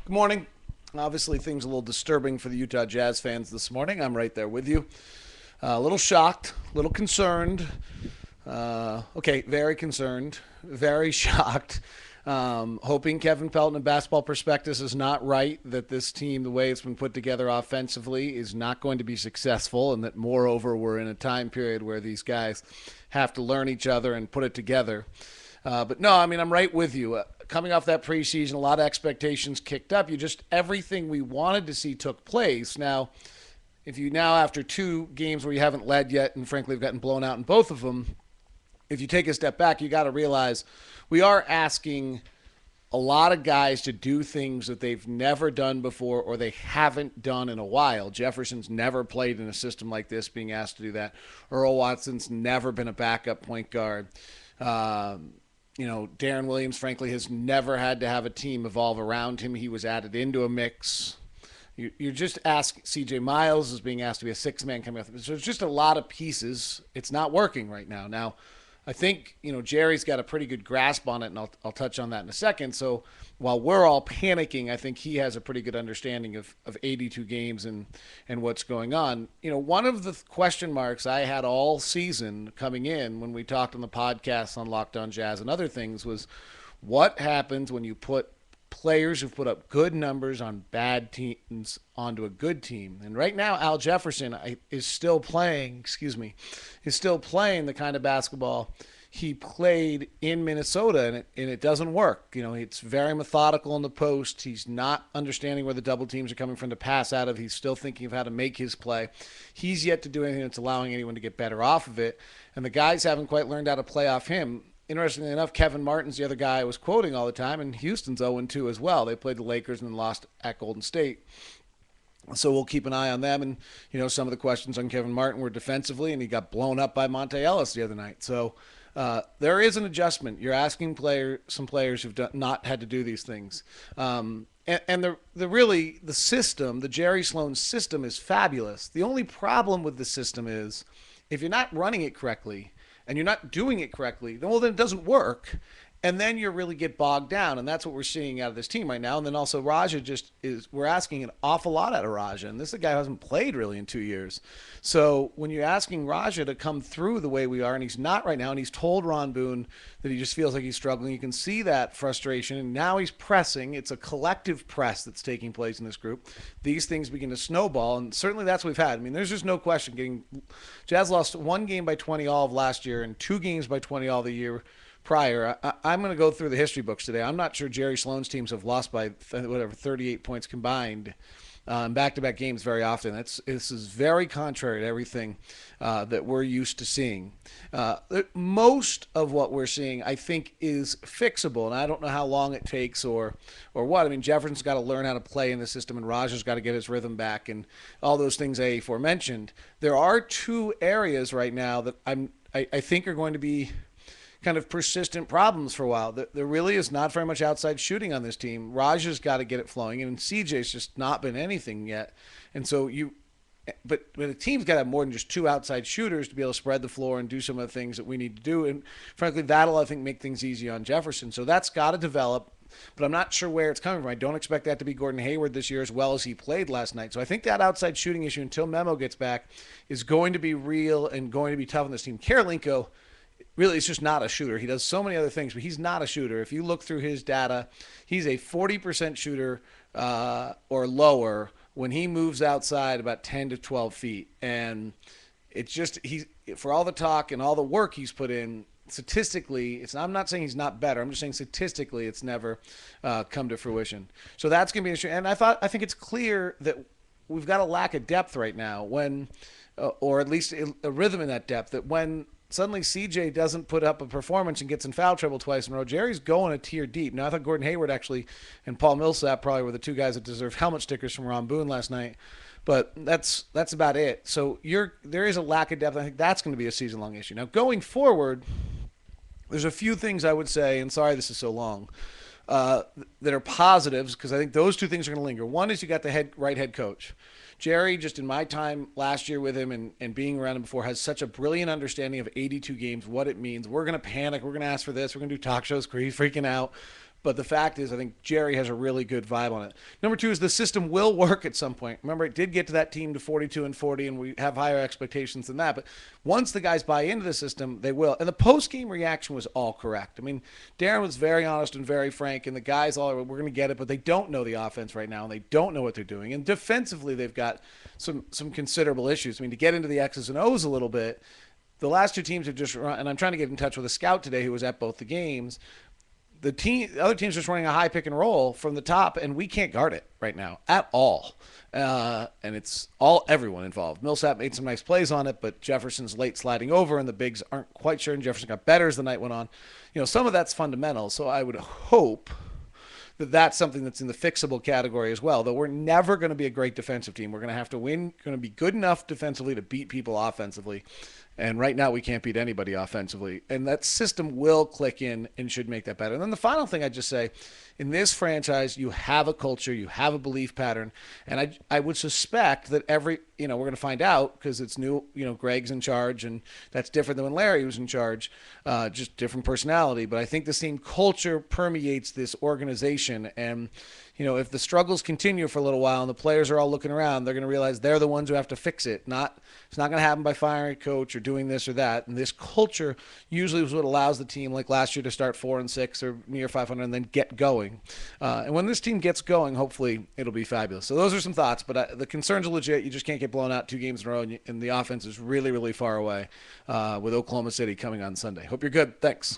Good morning. Obviously, things a little disturbing for the Utah Jazz fans this morning. I'm right there with you. A little shocked, a little concerned. Okay, very concerned, very shocked. Hoping Kevin Pelton and Basketball Prospectus is not right, that this team, the way it's been put together offensively, is not going to be successful, and that moreover, we're in a time period where these guys have to learn each other and put it together. But no, I mean, I'm right with you. Coming off that preseason, a lot of expectations kicked up. Everything we wanted to see took place. Now, if you now, after two games where you haven't led yet, and frankly have gotten blown out in both of them, if you take a step back, you got to realize we are asking a lot of guys to do things that they've never done before or they haven't done in a while. Jefferson's never played in a system like this, being asked to do that. Earl Watson's never been a backup point guard. Darren Williams, frankly, has never had to have a team evolve around him. He was added into a mix. You're just asked. CJ Miles is being asked to be a six-man coming up. So it's just a lot of pieces. It's not working right now. Now, I think, Jerry's got a pretty good grasp on it, and I'll touch on that in a second. So while we're all panicking, I think he has a pretty good understanding of 82 games and what's going on. One of the question marks I had all season coming in when we talked on the podcast on Locked On Jazz and other things was what happens when you put players who've put up good numbers on bad teams onto a good team. And right now, Al Jefferson is still playing, is still playing the kind of basketball he played in Minnesota, and it doesn't work. It's very methodical in the post. He's not understanding where the double teams are coming from to pass out of. He's still thinking of how to make his play. He's yet to do anything that's allowing anyone to get better off of it. And the guys haven't quite learned how to play off him. Interestingly enough, Kevin Martin's the other guy I was quoting all the time, and Houston's 0-2 as well. They played the Lakers and then lost at Golden State. So we'll keep an eye on them. And, some of the questions on Kevin Martin were defensively, and he got blown up by Monte Ellis the other night. So there is an adjustment. You're asking some players who've not had to do these things. And the system, the Jerry Sloan system is fabulous. The only problem with the system is if you're not running it correctly, and you're not doing it correctly, then it doesn't work. And then you really get bogged down. And that's what we're seeing out of this team right now. And then also Raja we're asking an awful lot out of Raja. And this is a guy who hasn't played really in 2 years. So when you're asking Raja to come through the way we are, and he's not right now, and he's told Ron Boone that he just feels like he's struggling, you can see that frustration. And now he's pressing. It's a collective press that's taking place in this group. These things begin to snowball. And certainly that's what we've had. I mean, there's just no question. Jazz lost one game by 20 all of last year and two games by 20 all the year prior. I'm going to go through the history books today. I'm not sure Jerry Sloan's teams have lost by 38 points combined in back-to-back games very often. This is very contrary to everything that we're used to seeing. Most of what we're seeing, I think, is fixable, and I don't know how long it takes or what. I mean, Jefferson's got to learn how to play in the system, and Raja's got to get his rhythm back, and all those things I aforementioned. There are two areas right now that I think are going to be kind of persistent problems for a while. There really is not very much outside shooting on this team. Raja's got to get it flowing, and CJ's just not been anything yet. And so but the team's got to have more than just two outside shooters to be able to spread the floor and do some of the things that we need to do. And frankly, that'll, I think, make things easy on Jefferson. So that's got to develop, but I'm not sure where it's coming from. I don't expect that to be Gordon Hayward this year as well as he played last night. So I think that outside shooting issue until Memo gets back is going to be real and going to be tough on this team. Karolinko, really, he's just not a shooter. He does so many other things, but he's not a shooter. If you look through his data, he's a 40% shooter or lower when he moves outside about 10 to 12 feet. And it's just, for all the talk and all the work he's put in, statistically, I'm not saying he's not better. I'm just saying statistically it's never come to fruition. So that's going to be an issue. And I think it's clear that we've got a lack of depth right now or at least a rhythm in that depth, that when suddenly CJ doesn't put up a performance and gets in foul trouble twice in a row, Jerry's going a tier deep. Now, I thought Gordon Hayward and Paul Millsap probably were the two guys that deserved helmet stickers from Ron Boone last night. But that's about it. So there is a lack of depth. I think that's going to be a season-long issue. Now, going forward, there's a few things I would say, and sorry this is so long, that are positives, because I think those two things are going to linger. One is you got the right head coach. Jerry, just in my time last year with him and being around him before, has such a brilliant understanding of 82 games, what it means. We're going to panic. We're going to ask for this. We're going to do talk shows, freaking out. But the fact is, I think Jerry has a really good vibe on it. Number two is the system will work at some point. Remember, it did get to that team to 42 and 40, and we have higher expectations than that. But once the guys buy into the system, they will. And the post game reaction was all correct. I mean, Darren was very honest and very frank, and the guys all are, we're going to get it, but they don't know the offense right now, and they don't know what they're doing. And defensively, they've got some considerable issues. I mean, to get into the X's and O's a little bit, the last two teams have just run, and I'm trying to get in touch with a scout today who was at both the games. The other team's just running a high pick and roll from the top, and we can't guard it right now at all. And it's everyone involved. Millsap made some nice plays on it, but Jefferson's late sliding over, and the bigs aren't quite sure. And Jefferson got better as the night went on. Some of that's fundamental. So I would hope that that's something that's in the fixable category as well. Though we're never going to be a great defensive team. We're going to have to win. Going to be good enough defensively to beat people offensively. And right now we can't beat anybody offensively. And that system will click in and should make that better. And then the final thing I'd just say, in this franchise, you have a culture, you have a belief pattern. And I would suspect that we're going to find out because it's new, Greg's in charge, and that's different than when Larry was in charge, just different personality. But I think the same culture permeates this organization. And, if the struggles continue for a little while and the players are all looking around, they're going to realize they're the ones who have to fix it. It's not going to happen by firing a coach or doing this or that. And this culture usually is what allows the team, like last year, to start 4-6 or near 500 and then get going. And when this team gets going, hopefully it'll be fabulous. So those are some thoughts. But the concerns are legit. You just can't get blown out 2 games in a row, and the offense is really, really far away with Oklahoma City coming on Sunday. Hope you're good. Thanks.